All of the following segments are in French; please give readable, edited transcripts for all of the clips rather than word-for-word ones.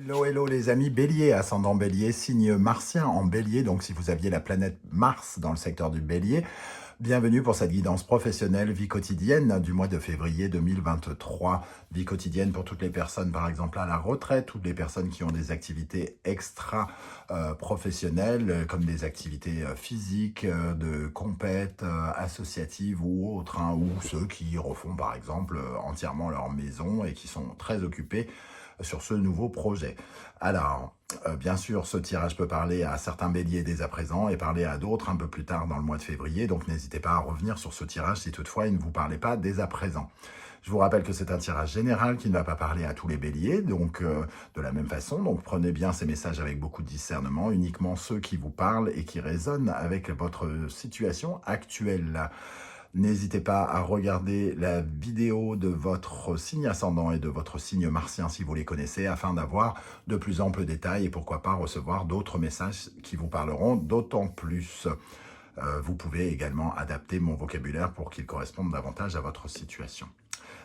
Hello, hello les amis, Bélier, ascendant Bélier, signe martien en Bélier, donc si vous aviez la planète Mars dans le secteur du Bélier, bienvenue pour cette guidance professionnelle, vie quotidienne du mois de février 2023. Vie quotidienne pour toutes les personnes, par exemple, à la retraite, toutes les personnes qui ont des activités extra-professionnelles, comme des activités physiques, de compètes, associatives ou autres, hein, ou ceux qui refont, par exemple, entièrement leur maison et qui sont très occupés sur ce nouveau projet. Alors, bien sûr, ce tirage peut parler à certains béliers dès à présent et parler à d'autres un peu plus tard dans le mois de février, donc n'hésitez pas à revenir sur ce tirage si toutefois il ne vous parlait pas dès à présent. Je vous rappelle que c'est un tirage général qui ne va pas parler à tous les béliers, donc de la même façon, donc prenez bien ces messages avec beaucoup de discernement, uniquement ceux qui vous parlent et qui résonnent avec votre situation actuelle. N'hésitez pas à regarder la vidéo de votre signe ascendant et de votre signe martien si vous les connaissez, afin d'avoir de plus amples détails et pourquoi pas recevoir d'autres messages qui vous parleront d'autant plus. Vous pouvez également adapter mon vocabulaire pour qu'il corresponde davantage à votre situation.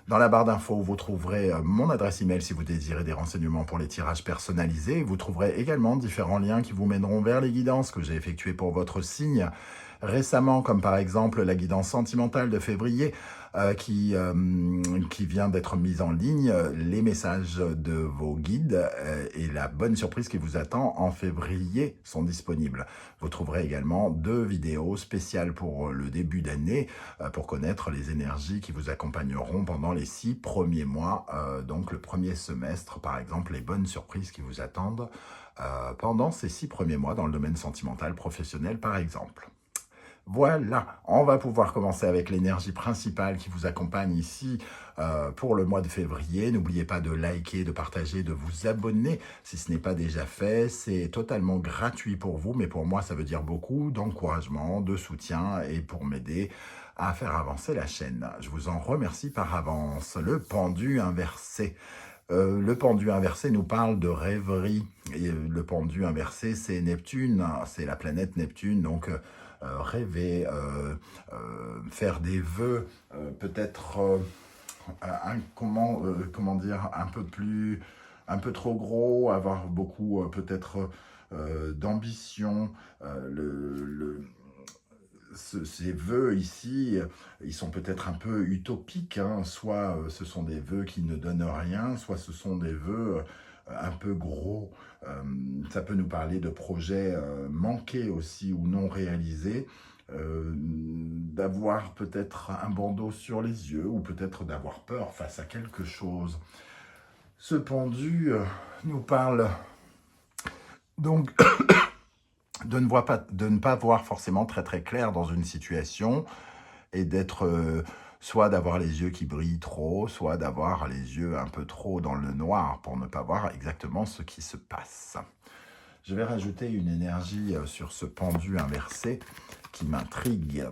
Dans la barre d'infos, vous trouverez mon adresse email si vous désirez des renseignements pour les tirages personnalisés. Vous trouverez également différents liens qui vous mèneront vers les guidances que j'ai effectuées pour votre signe récemment, comme par exemple la guidance sentimentale de février qui vient d'être mise en ligne, les messages de vos guides et la bonne surprise qui vous attend en février sont disponibles. Vous trouverez également 2 vidéos spéciales pour le début d'année pour connaître les énergies qui vous accompagneront pendant les 6 premiers mois, donc le premier semestre par exemple, les bonnes surprises qui vous attendent pendant ces 6 premiers mois dans le domaine sentimental professionnel par exemple. Voilà, on va pouvoir commencer avec l'énergie principale qui vous accompagne ici pour le mois de février. N'oubliez pas de liker, de partager, de vous abonner si ce n'est pas déjà fait. C'est totalement gratuit pour vous, mais pour moi, ça veut dire beaucoup d'encouragement, de soutien et pour m'aider à faire avancer la chaîne. Je vous en remercie par avance. Le pendu inversé. Le pendu inversé nous parle de rêverie. Et le pendu inversé, c'est Neptune, c'est la planète Neptune, donc rêver, faire des vœux, peut-être, comment dire, un peu trop gros, avoir beaucoup peut-être d'ambition. Ces vœux ici, ils sont peut-être un peu utopiques, hein. Soit ce sont des vœux qui ne donnent rien, soit ce sont des vœux un peu gros. Ça peut nous parler de projets manqués aussi ou non réalisés, d'avoir peut-être un bandeau sur les yeux ou peut-être d'avoir peur face à quelque chose. Ce pendu nous parle donc de ne pas voir forcément très très clair dans une situation et d'être soit d'avoir les yeux qui brillent trop, soit d'avoir les yeux un peu trop dans le noir pour ne pas voir exactement ce qui se passe. Je vais rajouter une énergie sur ce pendu inversé qui m'intrigue.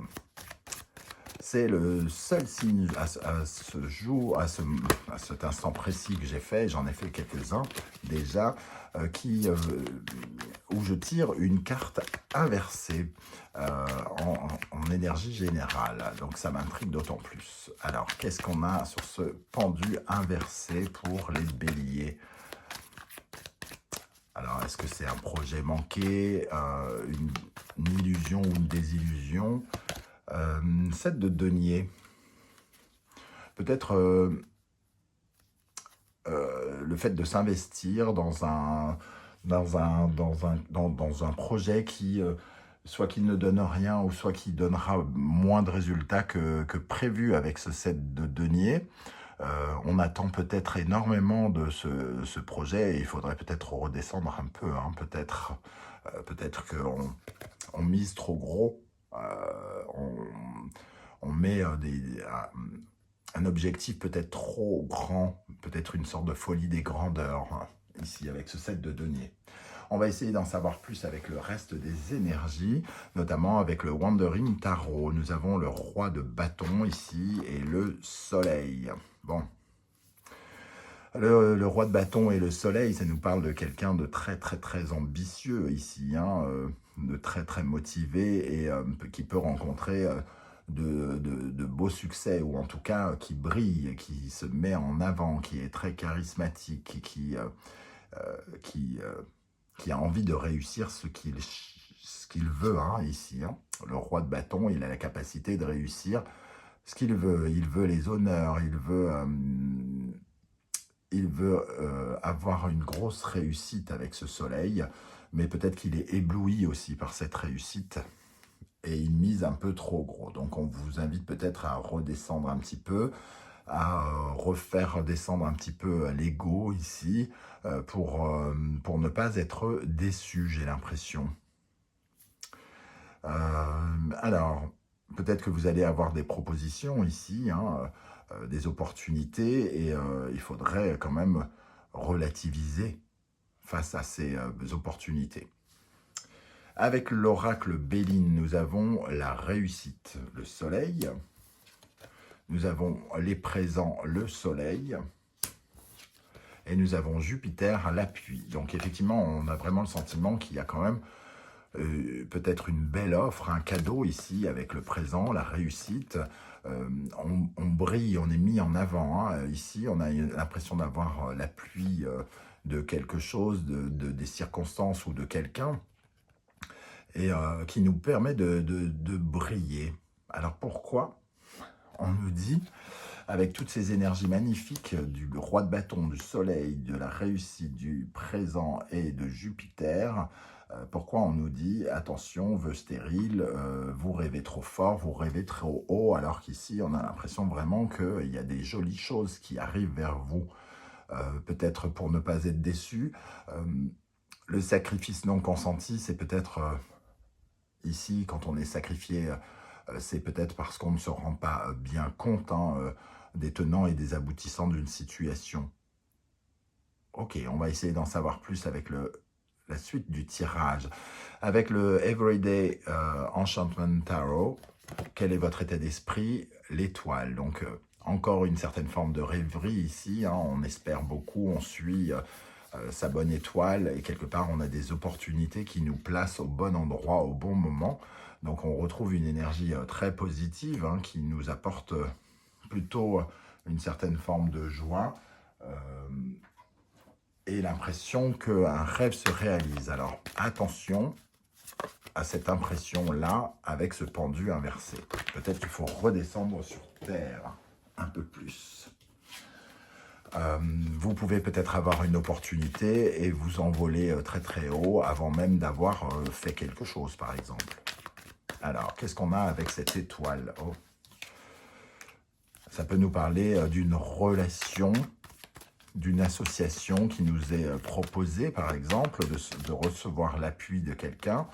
C'est le seul signe à ce jour, à cet instant précis que j'ai fait, j'en ai fait quelques-uns déjà, où je tire une carte inversée en énergie générale. Donc ça m'intrigue d'autant plus. Alors, qu'est-ce qu'on a sur ce pendu inversé pour les béliers ? Alors, est-ce que c'est un projet manqué, une illusion ou une désillusion ? 7 de denier. Peut-être le fait de s'investir dans un projet qui, soit qui ne donne rien, ou soit qui donnera moins de résultats que prévu avec ce 7 de denier. On attend peut-être énormément de ce projet et il faudrait peut-être redescendre un peu, hein, peut-être qu'on mise trop gros, on met un objectif peut-être trop grand, peut-être une sorte de folie des grandeurs, hein, ici avec ce 7 de denier. On va essayer d'en savoir plus avec le reste des énergies, notamment avec le Wandering Tarot. Nous avons le roi de bâton ici et le soleil. Bon. Le roi de bâton et le soleil, ça nous parle de quelqu'un de très très très ambitieux ici, hein, de très très motivé et qui peut rencontrer de beaux succès, ou en tout cas qui brille, qui se met en avant, qui est très charismatique, qui a envie de réussir ce qu'il veut, hein, ici. Hein. Le roi de bâton, il a la capacité de réussir ce qu'il veut. Il veut les honneurs, il veut avoir une grosse réussite avec ce soleil, mais peut-être qu'il est ébloui aussi par cette réussite et il mise un peu trop gros. Donc on vous invite peut-être à redescendre un petit peu, à refaire descendre un petit peu l'ego ici, pour ne pas être déçu, j'ai l'impression. Alors, peut-être que vous allez avoir des propositions ici, hein, des opportunités, et il faudrait quand même relativiser face à ces opportunités. Avec l'oracle Béline, nous avons la réussite, le soleil. Nous avons les présents, le soleil. Et nous avons Jupiter, l'appui. Donc effectivement, on a vraiment le sentiment qu'il y a quand même peut-être une belle offre, un cadeau ici avec le présent, la réussite. On brille, on est mis en avant. Hein. Ici, on a l'impression d'avoir l'appui de quelque chose, des circonstances ou de quelqu'un, et qui nous permet de briller. Alors pourquoi on nous dit, avec toutes ces énergies magnifiques du roi de bâton, du soleil, de la réussite, du présent et de Jupiter, pourquoi on nous dit, attention, vœux stériles, vous rêvez trop fort, vous rêvez trop haut, alors qu'ici, on a l'impression vraiment qu'il y a des jolies choses qui arrivent vers vous, peut-être pour ne pas être déçu. Le sacrifice non consenti, c'est peut-être ici, quand on est sacrifié, c'est peut-être parce qu'on ne se rend pas bien compte des tenants et des aboutissants d'une situation. Ok, on va essayer d'en savoir plus avec la suite du tirage. Avec le Everyday Enchantment Tarot, quel est votre état d'esprit? L'étoile. Donc, encore une certaine forme de rêverie ici. Hein, on espère beaucoup, on suit sa bonne étoile. Et quelque part, on a des opportunités qui nous placent au bon endroit, au bon moment. Donc, on retrouve une énergie très positive hein, qui nous apporte plutôt une certaine forme de joie. Et l'impression qu'un rêve se réalise. Alors, attention à cette impression-là avec ce pendu inversé. Peut-être qu'il faut redescendre sur Terre un peu plus. Vous pouvez peut-être avoir une opportunité et vous envoler très très haut avant même d'avoir fait quelque chose, par exemple. Alors, qu'est-ce qu'on a avec cette étoile? Oh. Ça peut nous parler d'une relation, d'une association qui nous est proposée, par exemple, de recevoir l'appui de quelqu'un,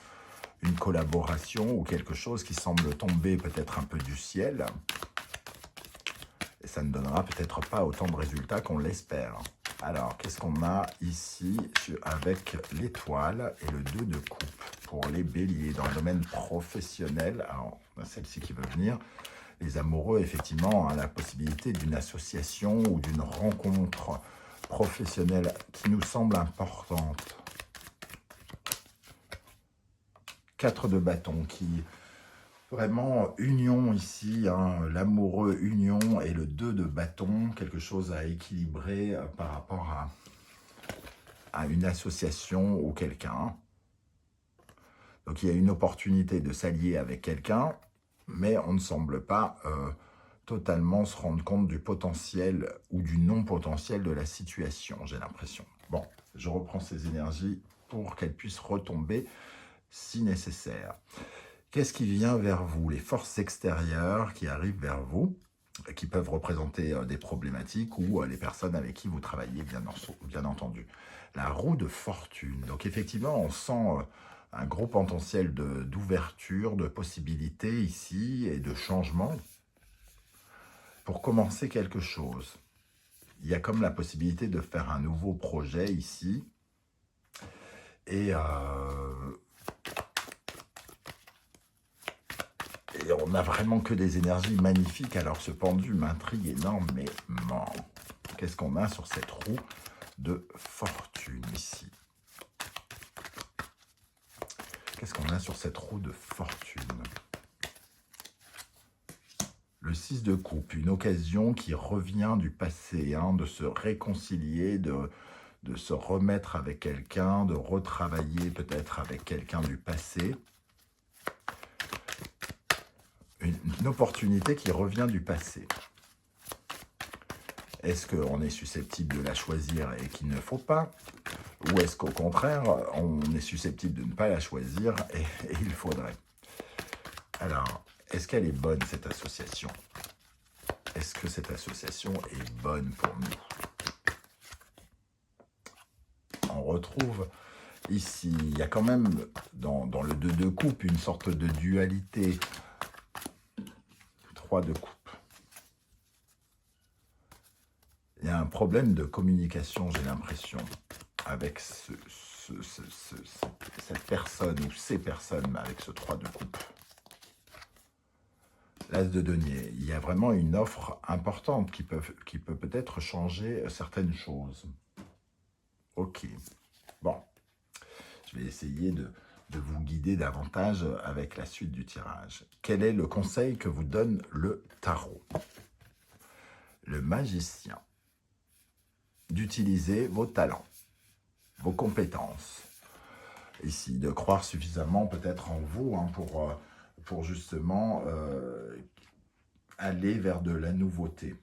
une collaboration ou quelque chose qui semble tomber peut-être un peu du ciel. Et ça ne donnera peut-être pas autant de résultats qu'on l'espère. Alors, qu'est-ce qu'on a ici avec l'étoile et le 2 de coupe pour les béliers dans le domaine professionnel? Alors, on a celle-ci qui veut venir. Les amoureux, effectivement, ont la possibilité d'une association ou d'une rencontre professionnelle qui nous semble importante. 4 de bâton qui... Vraiment, union ici, hein, l'amoureux, union, et le 2 de bâton, quelque chose à équilibrer par rapport à une association ou quelqu'un. Donc, il y a une opportunité de s'allier avec quelqu'un, mais on ne semble pas totalement se rendre compte du potentiel ou du non-potentiel de la situation, j'ai l'impression. Bon, je reprends ces énergies pour qu'elles puissent retomber si nécessaire. Qu'est-ce qui vient vers vous? Les forces extérieures qui arrivent vers vous, qui peuvent représenter des problématiques ou les personnes avec qui vous travaillez, bien entendu. La roue de fortune. Donc effectivement, on sent un gros potentiel d'ouverture, de possibilités ici et de changement pour commencer quelque chose. Il y a comme la possibilité de faire un nouveau projet ici. Et on n'a vraiment que des énergies magnifiques. Alors ce pendu m'intrigue énormément. Qu'est-ce qu'on a sur cette roue de fortune ici? Qu'est-ce qu'on a sur cette roue de fortune? Le 6 de coupe, une occasion qui revient du passé, hein, de se réconcilier, de de se remettre avec quelqu'un, de retravailler peut-être avec quelqu'un du passé. Une opportunité qui revient du passé. Est-ce qu'on est susceptible de la choisir et qu'il ne faut pas? Ou est-ce qu'au contraire, on est susceptible de ne pas la choisir et il faudrait? Alors, est-ce qu'elle est bonne, cette association? Est-ce que cette association est bonne pour nous? On retrouve ici, il y a quand même dans le 2 de coupe une sorte de dualité. 3 de coupe. Il y a un problème de communication, j'ai l'impression, avec cette personne ou ces personnes avec ce 3 de coupe. L'As de denier, il y a vraiment une offre importante qui peut peut-être changer certaines choses. Ok, bon, je vais essayer de vous guider davantage avec la suite du tirage. Quel est le conseil que vous donne le tarot? Le magicien. D'utiliser vos talents, vos compétences. Ici, de croire suffisamment peut-être en vous pour justement aller vers de la nouveauté.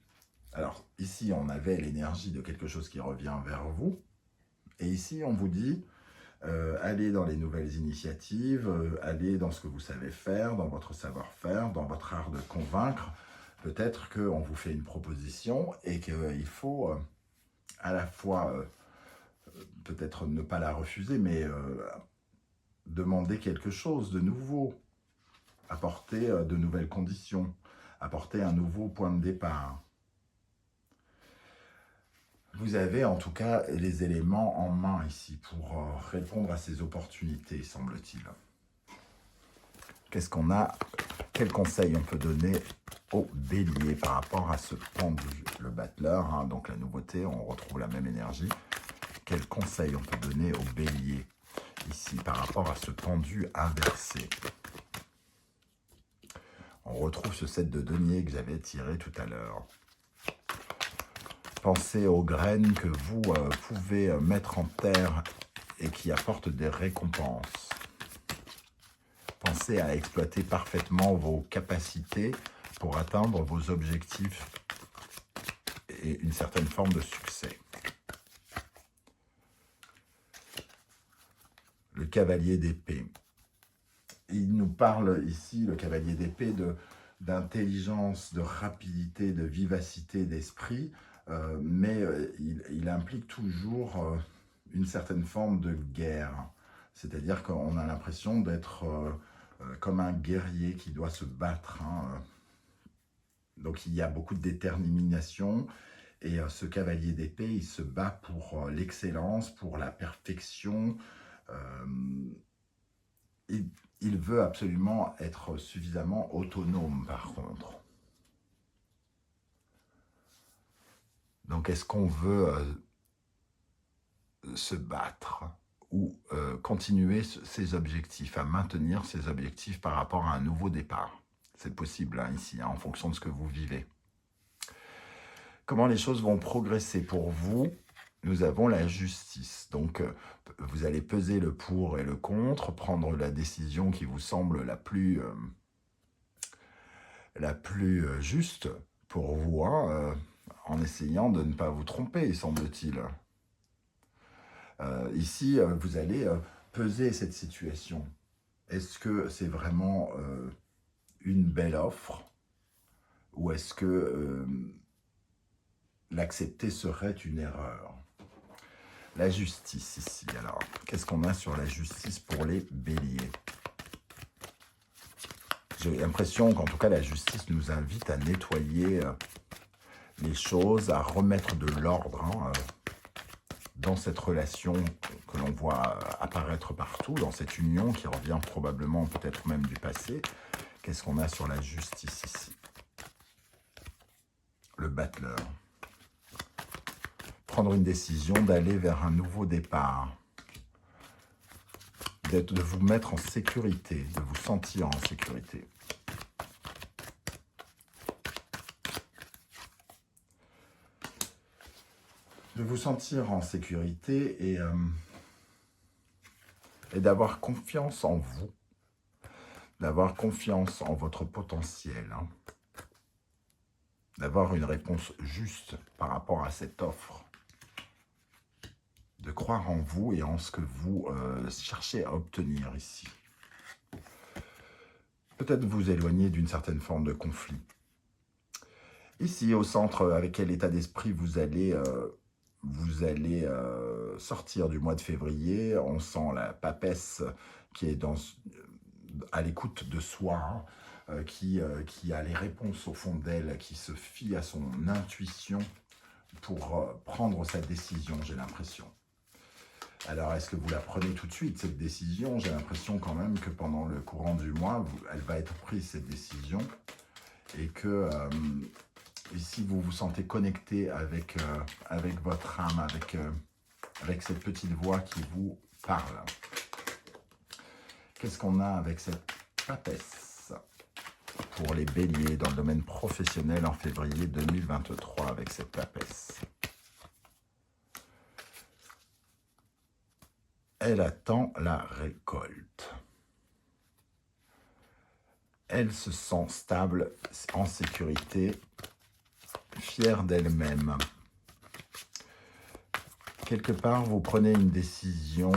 Alors, ici, on avait l'énergie de quelque chose qui revient vers vous. Et ici, on vous dit, allez dans les nouvelles initiatives, allez dans ce que vous savez faire, dans votre savoir-faire, dans votre art de convaincre. Peut-être qu'on vous fait une proposition et qu'il faut à la fois, peut-être ne pas la refuser, mais demander quelque chose de nouveau, apporter de nouvelles conditions, apporter un nouveau point de départ. Vous avez en tout cas les éléments en main ici pour répondre à ces opportunités, semble-t-il. Qu'est-ce qu'on a? Quel conseil on peut donner au bélier par rapport à ce pendu? Le battleur, hein, donc la nouveauté, on retrouve la même énergie. Quel conseil on peut donner au bélier ici par rapport à ce pendu inversé? On retrouve ce 7 de denier que j'avais tiré tout à l'heure. Pensez aux graines que vous pouvez mettre en terre et qui apportent des récompenses. Pensez à exploiter parfaitement vos capacités pour atteindre vos objectifs et une certaine forme de succès. Le cavalier d'épée. Il nous parle ici, le cavalier d'épée, d'intelligence, de rapidité, de vivacité d'esprit, mais il implique toujours une certaine forme de guerre. C'est-à-dire qu'on a l'impression d'être comme un guerrier qui doit se battre. Hein. Donc il y a beaucoup de détermination. Et ce cavalier d'épée, il se bat pour l'excellence, pour la perfection. Il veut absolument être suffisamment autonome, par contre. Donc, est-ce qu'on veut se battre ou continuer ses objectifs, à maintenir ses objectifs par rapport à un nouveau départ? C'est possible, hein, ici, hein, en fonction de ce que vous vivez. Comment les choses vont progresser pour vous? Nous avons la justice. Donc, vous allez peser le pour et le contre, prendre la décision qui vous semble la plus juste pour vous, hein, en essayant de ne pas vous tromper, semble-t-il. Ici, vous allez peser cette situation. Est-ce que c'est vraiment une belle offre ou est-ce que l'accepter serait une erreur? La justice ici, alors, qu'est-ce qu'on a sur la justice pour les béliers? J'ai l'impression qu'en tout cas, la justice nous invite à nettoyer les choses, à remettre de l'ordre hein, dans cette relation que l'on voit apparaître partout, dans cette union qui revient probablement peut-être même du passé. Qu'est-ce qu'on a sur la justice ici? Le battleur. Prendre une décision d'aller vers un nouveau départ, de vous mettre en sécurité, de vous sentir en sécurité. de vous sentir en sécurité et d'avoir confiance en vous, d'avoir confiance en votre potentiel, hein, d'avoir une réponse juste par rapport à cette offre, de croire en vous et en ce que vous cherchez à obtenir ici. Peut-être vous éloigner d'une certaine forme de conflit. Ici, au centre, avec quel état d'esprit vous allez sortir du mois de février. On sent la papesse qui est à l'écoute de soi, hein, qui a les réponses au fond d'elle, qui se fie à son intuition pour prendre sa décision, j'ai l'impression. Alors, est-ce que vous la prenez tout de suite, cette décision? J'ai l'impression quand même que pendant le courant du mois, elle va être prise, cette décision, et que ici, vous vous sentez connecté avec votre âme, avec cette petite voix qui vous parle. Qu'est-ce qu'on a avec cette papesse pour les béliers dans le domaine professionnel en février 2023 avec cette papesse? Elle attend la récolte. Elle se sent stable, en sécurité, fière d'elle-même. Quelque part, vous prenez une décision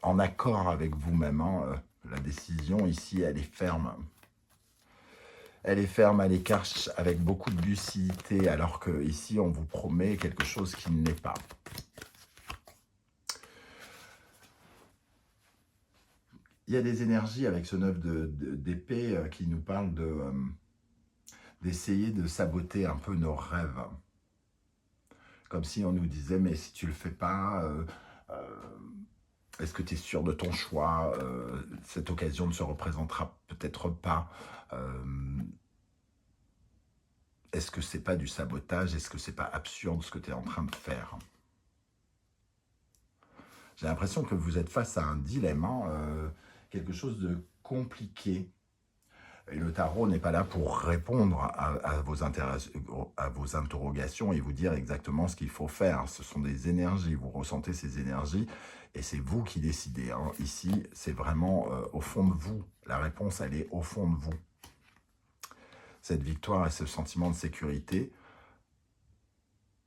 en accord avec vous-même. Hein. La décision ici, elle est ferme. Elle est ferme, elle est cache avec beaucoup de lucidité, alors que ici, on vous promet quelque chose qui ne l'est pas. Il y a des énergies avec ce 9 d'épée qui nous parlent d'essayer de saboter un peu nos rêves. Comme si on nous disait, mais si tu ne le fais pas, est-ce que tu es sûr de ton choix? Cette occasion ne se représentera peut-être pas. Est-ce que c'est pas du sabotage? Est-ce que c'est pas absurde ce que tu es en train de faire? J'ai l'impression que vous êtes face à un dilemme, hein, quelque chose de compliqué. Et le tarot n'est pas là pour répondre à vos interrogations et vous dire exactement ce qu'il faut faire. Ce sont des énergies, vous ressentez ces énergies et c'est vous qui décidez. Hein. Ici, c'est vraiment au fond de vous. La réponse, elle est au fond de vous. Cette victoire et ce sentiment de sécurité,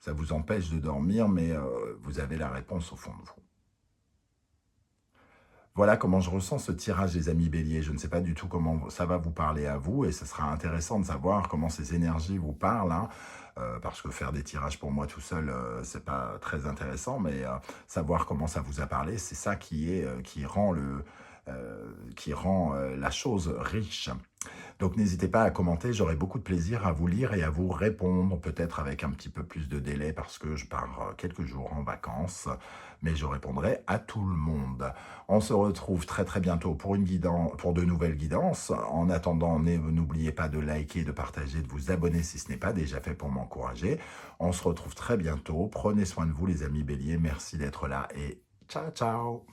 ça vous empêche de dormir, mais vous avez la réponse au fond de vous. Voilà comment je ressens ce tirage, les amis béliers. Je ne sais pas du tout comment ça va vous parler à vous et ce sera intéressant de savoir comment ces énergies vous parlent, hein, parce que faire des tirages pour moi tout seul, c'est pas très intéressant, mais savoir comment ça vous a parlé, c'est ça qui rend la chose riche. Donc n'hésitez pas à commenter, j'aurai beaucoup de plaisir à vous lire et à vous répondre, peut-être avec un petit peu plus de délai parce que je pars quelques jours en vacances, mais je répondrai à tout le monde. On se retrouve très très bientôt pour de nouvelles guidances. En attendant, n'oubliez pas de liker, de partager, de vous abonner si ce n'est pas déjà fait pour m'encourager. On se retrouve très bientôt. Prenez soin de vous les amis béliers, merci d'être là et ciao ciao.